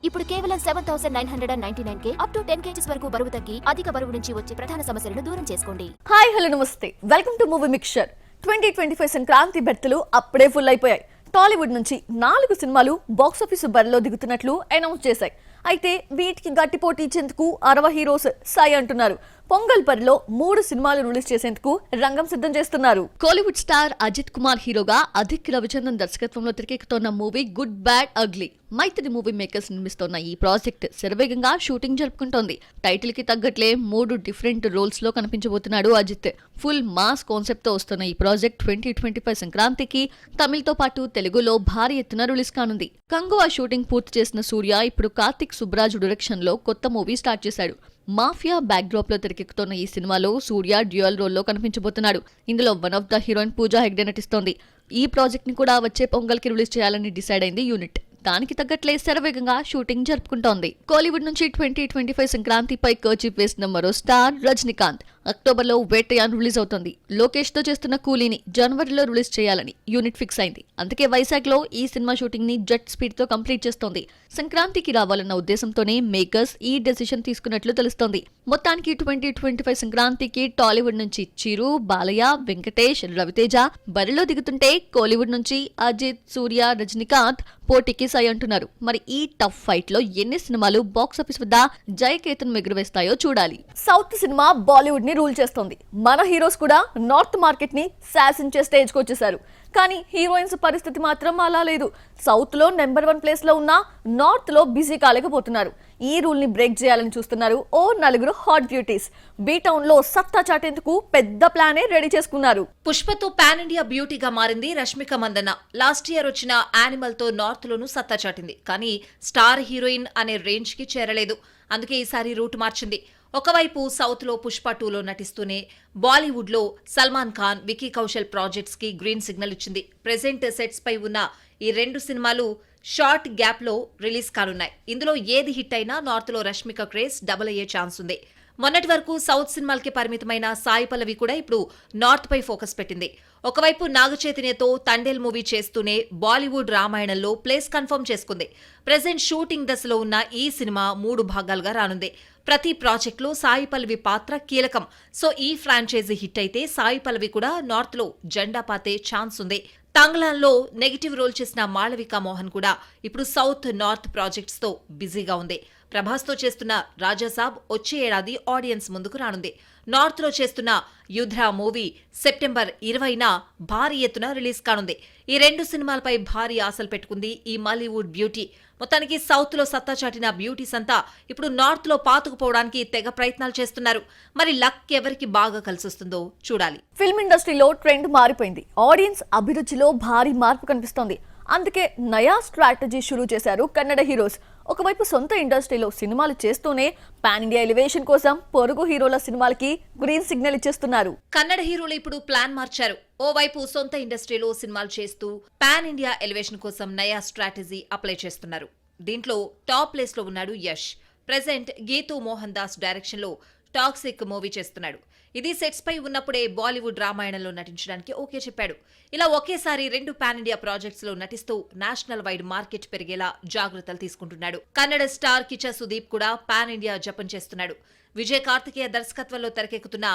ఇప్పుడు కేవలం 7999K up to 10 kgs వరకు బరువు తగ్గి అధిక బరువు నుంచి వచ్చే ప్రధాన సమస్యలను దూరం చేసుకోండి. హాయ్ హలో నమస్తే, welcome to Movie Mixture. 2025 Sankranti బెర్తులు అప్పుడే ఫుల్ అయిపోయాయి. టాలీవుడ్ నుంచి 4 సినిమాలు బాక్సాఫీస్ బరిలో దిగుతున్నట్లు అనౌన్స్ చేశాయి. అయితే వీటికి గట్టి పోటీ ఇచ్చేందుకు 60 హీరోస్ సాయి అంటున్నారు. పొంగల్ పరిలో 3 సినిమాలు రిలీజ్ చేసేందుకు రంగం సిద్ధం చేస్తున్నారు. కోలీవుడ్ స్టార్ అజిత్ కుమార్ హీరోగా అధిక్ రవిచంద్రన్ దర్శకత్వంలో తెరకెక్కుతున్న మూవీ గుడ్ బ్యాడ్ అగ్లీ. మైత్రి మూవీ మేకర్స్ నిర్మిస్తున్న ఈ ప్రాజెక్ట్ శరవేగంగా షూటింగ్ జరుపుకుంటోంది. టైటిల్ కి తగ్గట్లే 3 డిఫరెంట్ రోల్స్ లో కనిపించబోతున్నాడు అజిత్. ఫుల్ మాస్ కాన్సెప్ట్ తో వస్తున్న ఈ ప్రాజెక్ట్ 2025 సంక్రాంతికి తమిళతో పాటు తెలుగులో భారీ ఎత్తున రిలీజ్ కానుంది. కంగువా షూటింగ్ పూర్తి చేసిన సూర్య ఇప్పుడు కార్తిక్ సుబ్రాజ్ డైరెక్షన్ లో కొత్త మూవీ స్టార్ట్ చేశాడు. మాఫియా బ్యాక్ డ్రాప్ లో తెరకెక్కుతున్న ఈ సినిమాలో సూర్య డ్యూయల్ రోల్ లో కనిపించబోతున్నాడు. ఇందులో one of the heroine Pooja Hegde నటిస్తోంది. ఈ ప్రాజెక్ట్ ని కూడా వచ్చే పొంగల్ కి రిలీజ్ చేయాలని డిసైడ్ అయింది యూనిట్. దానికి తగ్గట్లే శరవేగంగా షూటింగ్ జరుపుకుంటోంది. కోలీవుడ్ నుంచి 2025 సంక్రాంతిపై కర్చీఫ్ వేసిన మరో స్టార్ రజనీకాంత్. అక్టోబర్ లో వేటయాన్ రిలీజ్ అవుతోంది. లోకేష్ తో చేస్తున్న కూలీని జనవరిలో రిలీజ్ చేయాలని యూనిట్ ఫిక్స్ అయింది. అందుకే వైజాగ్ లో ఈ సినిమా షూటింగ్ ని జెట్ స్పీడ్ తో కంప్లీట్ చేస్తోంది. సంక్రాంతికి రావాలన్న ఉద్దేశంతోనే మేకర్స్ ఈ డెసిషన్ తీసుకున్నట్లు తెలుస్తోంది. మొత్తానికి 2025 సంక్రాంతికి టాలీవుడ్ నుంచి చిరు, బాలయ్య, వెంకటేష్, రవితేజ బరిలో దిగుతుంటే కోలీవుడ్ నుంచి అజిత్, సూర్య, రజనీకాంత్ పోటీకి సై అంటున్నారు. మరి ఈ టఫ్ ఫైట్ లో ఎన్ని సినిమాలు బాక్సాఫీస్ వద్ద జయకేతన్ ఎగురవేస్తాయో చూడాలి. సౌత్ సినిమా బాలీవుడ్ ని రూల్ చేస్తోంది. మన హీరోస్ కూడా నార్త్ మార్కెట్ ని శాసించే స్టేజ్ కు వచ్చేసారు. కానీ హీరోయిన్స్ పరిస్థితి మాత్రం అలా లేదు. సౌత్ లో నెంబర్ 1 ప్లేస్ లో ఉన్న నార్త్ లో బిజీ కాలేకపోతున్నారు. ఈ రూల్ ని బ్రేక్ చేయాలని చూస్తున్నారు ఓ 4 హాట్ బ్యూటీస్. బీ టౌన్ లో సత్తా చాటేందుకు పెద్ద ప్లానే రెడీ చేసుకున్నారు. పుష్పతో పాన్ ఇండియా బ్యూటీగా మారింది రష్మిక మందన్న. లాస్ట్ ఇయర్ వచ్చిన యానిమల్ తో నార్త్ లోనూ సత్తా చాటింది. కానీ స్టార్ హీరోయిన్ అనే రేంజ్ కి చేరలేదు. అందుకే ఈసారి రూట్ మార్చింది. ఒకవైపు సౌత్ లో పుష్ప 2లో నటిస్తూనే బాలీవుడ్ లో సల్మాన్ ఖాన్, వికీ కౌశల్ ప్రాజెక్ట్స్ కి గ్రీన్ సిగ్నల్ ఇచ్చింది. ప్రెజెంట్ సెట్స్ పై ఉన్న ఈ 2 సినిమాలు షార్ట్ గ్యాప్ లో రిలీజ్ కానున్నాయి. ఇందులో ఏది హిట్ అయినా నార్త్ లో రష్మిక క్రేజ్ డబుల్ అయ్యే ఛాన్స్ ఉంది. మొన్నటి వరకు సౌత్ సినిమాలకి పరిమితమైన సాయి పల్లవి కూడా ఇప్పుడు నార్త్ పై ఫోకస్ పెట్టింది. ఒకవైపు నాగచైతన్యతో తండేల్ మూవీ చేస్తూనే బాలీవుడ్ రామాయణంలో ప్లేస్ కన్ఫర్మ్ చేసుకుంది. ప్రెజెంట్ షూటింగ్ దశలో ఉన్న ఈ సినిమా 3 భాగాలుగా రానుంది. ప్రతి ప్రాజెక్టులో సాయి పల్లవి పాత్ర కీలకం. సో ఈ ఫ్రాంచైజీ హిట్ అయితే సాయి పల్లవి కూడా నార్త్ లో జెండా పాతే ఛాన్స్ ఉంది. తంగ్లాన్లో నెగిటివ్ రోల్ చేసిన మాళవిక మోహన్ కూడా ఇప్పుడు సౌత్ నార్త్ ప్రాజెక్ట్స్ తో బిజీగా ఉంది. ప్రభాస్ తో చేస్తున్న రాజాసాబ్ వచ్చే ఏడాది ఆడియన్స్ ముందుకు రానుంది. నార్త్ లో చేస్తున్న యుధ్రా మూవీ సెప్టెంబర్ 20న భారీ ఎత్తున రిలీజ్ కానుంది. ఈ 2 సినిమాలపై భారీ ఆశలు పెట్టుకుంది ఈ మాలీవుడ్ బ్యూటీ. మొత్తానికి సౌత్ లో సత్తా చాటిన బ్యూటీస్ అంతా ఇప్పుడు నార్త్ లో పాతుకుపోవడానికి తెగ ప్రయత్నాలు చేస్తున్నారు. మరి లక్ ఎవరికి బాగా కలిసొస్తుందో చూడాలి. ఫిల్మ్ ఇండస్ట్రీలో ట్రెండ్ మారిపోయింది. ఆడియన్స్ అభిరుచిలో భారీ మార్పు కనిపిస్తోంది. అందుకే నయా స్ట్రాటజీ షురూ చేశారు కన్నడ హీరోస్. ఒకవైపు సొంత ఇండస్ట్రీలో సినిమాలు చేస్తూనే పాన్ ఇండియా ఎలివేషన్ కోసం పొరుగు హీరోల సినిమాలకి గ్రీన్ సిగ్నల్ ఇచ్చేస్తున్నారు. కన్నడ హీరోలు ఇప్పుడు ప్లాన్ మార్చారు. ఓవైపు సొంత ఇండస్ట్రీలో సినిమాలు చేస్తూ పాన్ ఇండియా ఎలివేషన్ కోసం నయా స్ట్రాటజీ అప్లై చేస్తున్నారు. దీంట్లో టాప్ ప్లేస్ లో ఉన్నాడు యష్. ప్రెజెంట్ గీతూ మోహన్ దాస్ డైరెక్షన్ లో టాక్సిక్ మూవీ చేస్తున్నాడు. ఇది సెట్స్ పై ఉన్నప్పుడే బాలీవుడ్ రామాయణంలో నటించడానికి ఓకే చెప్పాడు. ఇలా ఒకేసారి 2 పాన్ ఇండియా ప్రాజెక్ట్స్ లో నటిస్తూ నేషనల్ వైడ్ మార్కెట్ పెరిగేలా జాగ్రత్తలు తీసుకుంటున్నాడు. కన్నడ స్టార్ కిచా సుదీప్ కూడా పాన్ ఇండియా జపం చేస్తున్నాడు. విజయ్ కార్తికేయ దర్శకత్వంలో తెరకెక్కుతున్న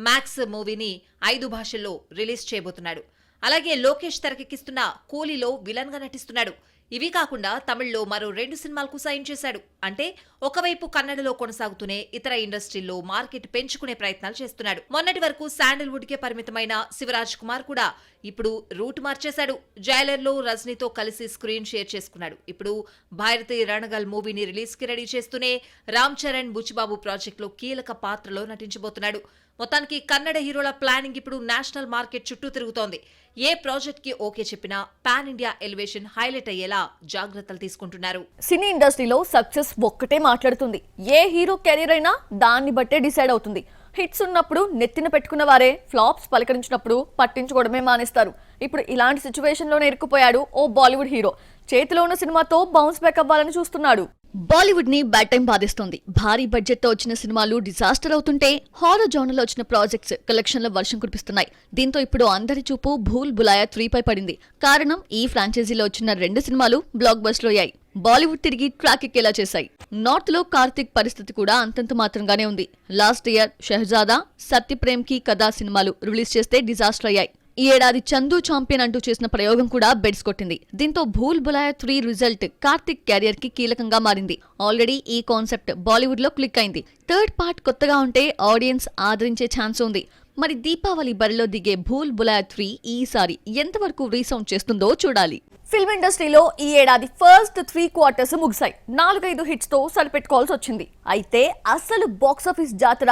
మ్యాక్స్ మూవీని 5 భాషల్లో రిలీజ్ చేయబోతున్నాడు. అలాగే లోకేష్ తెరకెక్కిస్తున్న కూలీలో విలన్ గా నటిస్తున్నాడు. ఇవి కాకుండా తమిళ్లో మరో 2 సినిమాలకు సైన్ చేశాడు. అంటే ఒకవైపు కన్నడలో కొనసాగుతూనే ఇతర ఇండస్ట్రీల్లో మార్కెట్ పెంచుకునే ప్రయత్నాలు చేస్తున్నాడు. మొన్నటి వరకు శాండల్వుడ్ కే పరిమితమైన శివరాజ్ కుమార్ కూడా ఇప్పుడు రూట్ మార్చేశాడు. జైలర్ లో రజనీతో కలిసి స్క్రీన్ షేర్ చేసుకున్నాడు. ఇప్పుడు భారతీ రణగల్ మూవీని రిలీజ్ కి రెడీ చేస్తూనే రామ్ చరణ్ బుచ్చిబాబు ప్రాజెక్ట్ లో కీలక పాత్రలో నటించబోతున్నాడు. మొత్తానికి కన్నడ హీరోల ప్లానింగ్ ఇప్పుడు నేషనల్ మార్కెట్ చుట్టూ తిరుగుతోంది. ఏ ప్రాజెక్ట్ కి ఓకే చెప్పినా పాన్ ఇండియా ఎలివేషన్ హైలైట్ అయ్యేలా జాగ్రత్తలు తీసుకుంటున్నారు. సినీ ఇండస్ట్రీలో సక్సెస్ ఒక్కటే మాట్లాడుతుంది. ఏ హీరో కెరీర్ అయినా దాన్ని బట్టే డిసైడ్ అవుతుంది. హిట్స్ ఉన్నప్పుడు నెత్తిన పెట్టుకున్న వారే ఫ్లాప్స్ పలకరించినప్పుడు పట్టించుకోవడమే మానేస్తారు. ఇప్పుడు ఇలాంటి సిచ్యువేషన్ లోనే ఇరుక్కుపోయాడు ఓ బాలీవుడ్ హీరో. చేతిలో ఉన్న సినిమాతో బౌన్స్ బ్యాక్ అవ్వాలని చూస్తున్నాడు. బాలీవుడ్ ని బ్యాడ్ టైం బాధిస్తోంది. భారీ బడ్జెట్ తో వచ్చిన సినిమాలు డిజాస్టర్ అవుతుంటే హారర్ జోనర్ లో వచ్చిన ప్రాజెక్ట్స్ కలెక్షన్ల వర్షం కురిపిస్తున్నాయి. దీంతో ఇప్పుడు అందరి చూపు భూల్ భులాయా 3 పై పడింది. కారణం ఈ ఫ్రాంచైజీలో వచ్చిన 2 సినిమాలు బ్లాక్ బస్టర్ అయ్యాయి. బాలీవుడ్ తిరిగి ట్రాక్ ఎక్కేలా చేశాయి. నార్త్ లో కార్తిక్ పరిస్థితి కూడా అంతంత మాత్రంగానే ఉంది. లాస్ట్ ఇయర్ షహజాదా, సత్యప్రేమ్ కి కథా సినిమాలు రిలీజ్ చేస్తే డిజాస్టర్ అయ్యాయి. ఈ ఏడాది చందు ఛాంపియన్ అంటూ చేసిన ప్రయోగం కూడా బెడ్స్ కొట్టింది. దీంతో భూల్ భులాయా 3 రిజల్ట్ కార్తిక్ కెరియర్ కి కీలకంగా మారింది. ఆల్రెడీ ఈ కాన్సెప్ట్ బాలీవుడ్ లో క్లిక్ అయింది. థర్డ్ పార్ట్ కొత్తగా ఉంటే ఆడియన్స్ ఆదరించే ఛాన్స్ ఉంది. మరి దీపావళి బరిలో దిగే భూల్ భులాయా 3 ఈసారి ఎంతవరకు రీసౌండ్ చేస్తుందో చూడాలి. ఫిల్మ్ ఇండస్ట్రీలో ఈ ఏడాది ఫస్ట్ 3 క్వార్టర్స్ ముగిశాయి. 4-5 హిట్స్ తో సరిపెట్టుకోవాల్సి వచ్చింది. అయితే అసలు బాక్సాఫీస్ జాతర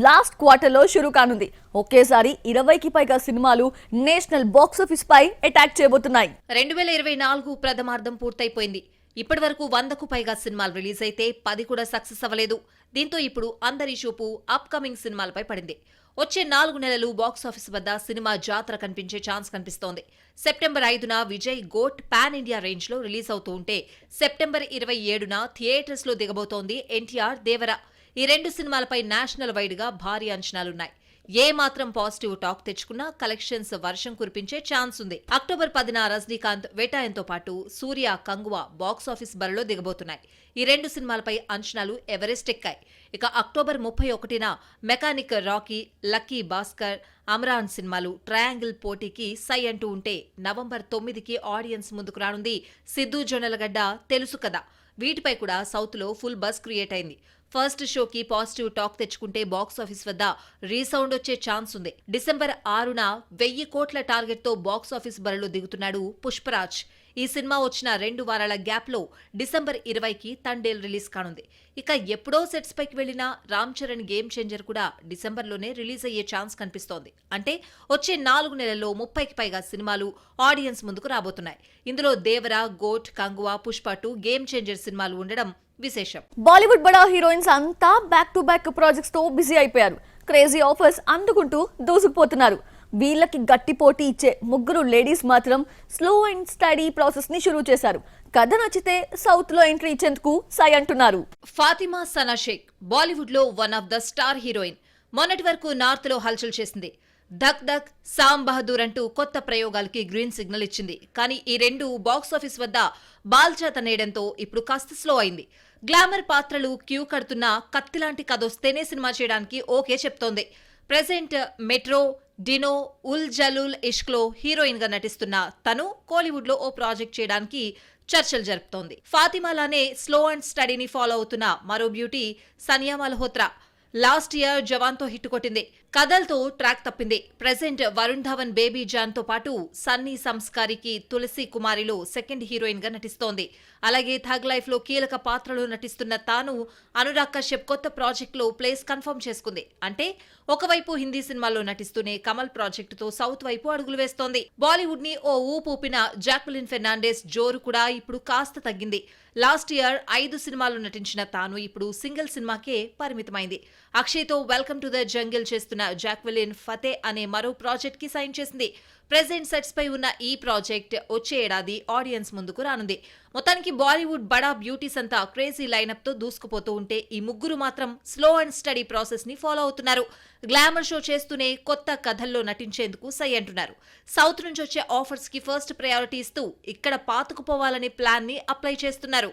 లాస్ట్ క్వార్టర్ లో షురూ కానుంది. ఒకేసారి 20కి పైగా సినిమాలు నేషనల్ బాక్సాఫీస్ పై అటాక్ చేయబోతున్నాయి. 2024 ప్రథమార్థం పూర్తయిపోయింది. ఇప్పటి వరకు 100కు పైగా సినిమాలు రిలీజ్ అయితే 10 కూడా సక్సెస్ అవ్వలేదు. దీంతో ఇప్పుడు అందరి చూపు అప్ కమింగ్ సినిమాలపై పడింది. వచ్చే 4 నెలలు బాక్సాఫీస్ వద్ద సినిమా జాతర కనిపించే ఛాన్స్ కనిపిస్తోంది. సెప్టెంబర్ 5న Vijay GOAT pan India range లో రిలీజ్ అవుతూ ఉంటే సెప్టెంబర్ 27న థియేటర్స్ లో దిగబోతోంది ఎన్టీఆర్ దేవర. ఈ 2 సినిమాలపై నేషనల్ వైడ్ గా భారీ అంచనాలున్నాయి. ఏ మాత్రం పాజిటివ్ టాక్ తెచ్చుకున్నా కలెక్షన్స్ వర్షం కురిపించే ఛాన్స్ ఉంది. అక్టోబర్ 10న రజనీకాంత్ వేటాయంతో పాటు సూర్య కంగువా బాక్సాఫీస్ బరిలో దిగబోతున్నాయి. ఈ 2 సినిమాలపై అంచనాలు ఎవరెస్ట్ ఎక్కాయి. ఇక అక్టోబర్ 31న mechanic Rocky, lucky Bhaskar, Amaran సినిమాలు ట్రయాంగిల్ పోటీకి సై అంటూ ఉంటే నవంబర్ 9కి ఆడియన్స్ ముందుకు రానుంది సిద్ధు జొన్నలగడ్డ తెలుసు కదా. వీటిపై కూడా సౌత్ లో ఫుల్ బజ్ క్రియేట్ అయింది. ఫస్ట్ షోకి పాజిటివ్ టాక్ తెచ్చుకుంటే బాక్సాఫీస్ వద్ద రీసౌండ్ వచ్చే ఛాన్స్ ఉంది. డిసెంబర్ 6న 1000 కోట్ల టార్గెట్ తో బాక్సాఫీస్ బరిలో దిగుతున్నాడు పుష్పరాజ్. ఈ సినిమా వచ్చిన 2 వారాల గ్యాప్ లో డిసెంబర్ 20కి తండేల్ రిలీజ్ కానుంది. ఇక ఎప్పుడో సెట్స్ పైకి వెళ్లిన రామ్ చరణ్ గేమ్ చేంజర్ కూడా డిసెంబర్లోనే రిలీజ్ అయ్యే ఛాన్స్ కనిపిస్తోంది. అంటే వచ్చే 4 నెలల్లో 30కి పైగా సినిమాలు ఆడియన్స్ ముందుకు రాబోతున్నాయి. ఇందులో Devara, GOAT, Kanguva, Pushpa 2, game changer సినిమాలు ఉండడం విశేషం. బాలీవుడ్ బడా హీరోయిన్స్ అంతా బ్యాక్ టు బ్యాక్ ప్రాజెక్ట్స్ తో బిజీ అయిపోయారు. క్రేజీ ఆఫర్స్ అందుకుంటూ దూసుకుపోతున్నారు. వీళ్ళకి గట్టి పోటీ ఇచ్చే 3 లేడీస్ మాత్రం స్లో అండ్ స్టడీ ప్రాసెస్ ని షురూ చేశారు. కథ నచ్చితే సౌత్ లో ఎంట్రీ ఇచ్చేందుకు సై అంటున్నారు. ఫాతిమా సనా షేక్ బాలీవుడ్ లో one of the star heroine. మొన్నటి వరకు నార్త్ లో హల్చల్ చేసింది. ధక్ ధక్, సామ్ బహదూర్ అంటూ కొత్త ప్రయోగాలకి గ్రీన్ సిగ్నల్ ఇచ్చింది. కానీ ఈ 2 బాక్సాఫీస్ వద్ద బాల్చాత నేయడంతో ఇప్పుడు కాస్త స్లో అయింది. గ్లామర్ పాత్రలు క్యూ కడుతున్న కత్తిలాంటి కథొస్తేనే సినిమా చేయడానికి ఓకే చెప్తోంది. ప్రెజెంట్ మెట్రో, డినో, ఉల్ జలూల్ ఇష్క్లో హీరోయిన్ గా నటిస్తున్న తను కోలీవుడ్ లో ఓ ప్రాజెక్ట్ చేయడానికి చర్చలు జరుపుతోంది. ఫాతిమాలానే స్లో అండ్ స్టడీని ఫాలో అవుతున్న మరో beauty Saniya Malhotra. Last year Jawan తో హిట్ కొట్టింది. కథలతో ట్రాక్ తప్పింది. Present Varun Dhawan, Baby John తో పాటు సన్నీ సంస్కారికి తులసి కుమారిలో సెకండ్ హీరోయిన్ గా నటిస్తోంది. అలాగే థగ్ లైఫ్ లో కీలక పాత్రలో నటిస్తున్న తాను అనురాగ్ కశ్యప్ కొత్త ప్రాజెక్ట్ లో ప్లేస్ కన్ఫర్మ్ చేసుకుంది. అంటే ఒకవైపు హిందీ సినిమాల్లో నటిస్తూనే కమల్ ప్రాజెక్టుతో సౌత్ వైపు అడుగులు వేస్తోంది. బాలీవుడ్ ని ఓ ఊపిన జాక్వెలిన్ ఫెర్నాండెస్ జోరు కూడా ఇప్పుడు కాస్త తగ్గింది. లాస్ట్ ఇయర్ 5 సినిమాల్లో నటించిన తాను ఇప్పుడు సింగిల్ సినిమాకే పరిమితమైంది. అక్షయ్తో వెల్కమ్ టు ద జంగిల్ చేస్తున్న జాక్వెలిన్ ఫతే అనే మరో ప్రాజెక్ట్ కి సైన్ చేసింది. ప్రెజెంట్ సెట్స్ పై ఉన్న ఈ ప్రాజెక్ట్ వచ్చే ఏడాది ఆడియన్స్ ముందుకు రానుంది. మొత్తానికి బాలీవుడ్ బడా బ్యూటీస్ అంతా క్రేజీ లైనప్ తో దూసుకుపోతూ ఉంటే ఈ 3 మాత్రం స్లో అండ్ స్టడీ ప్రాసెస్ ని ఫాలో అవుతున్నారు. గ్లామర్ షో చేస్తూనే కొత్త కథల్లో నటించేందుకు సై అంటున్నారు. సౌత్ నుంచి వచ్చే ఆఫర్స్ కి ఫస్ట్ ప్రయారిటీ ఇస్తూ ఇక్కడ పాతుకుపోవాలనే ప్లాన్ ని అప్లై చేస్తున్నారు.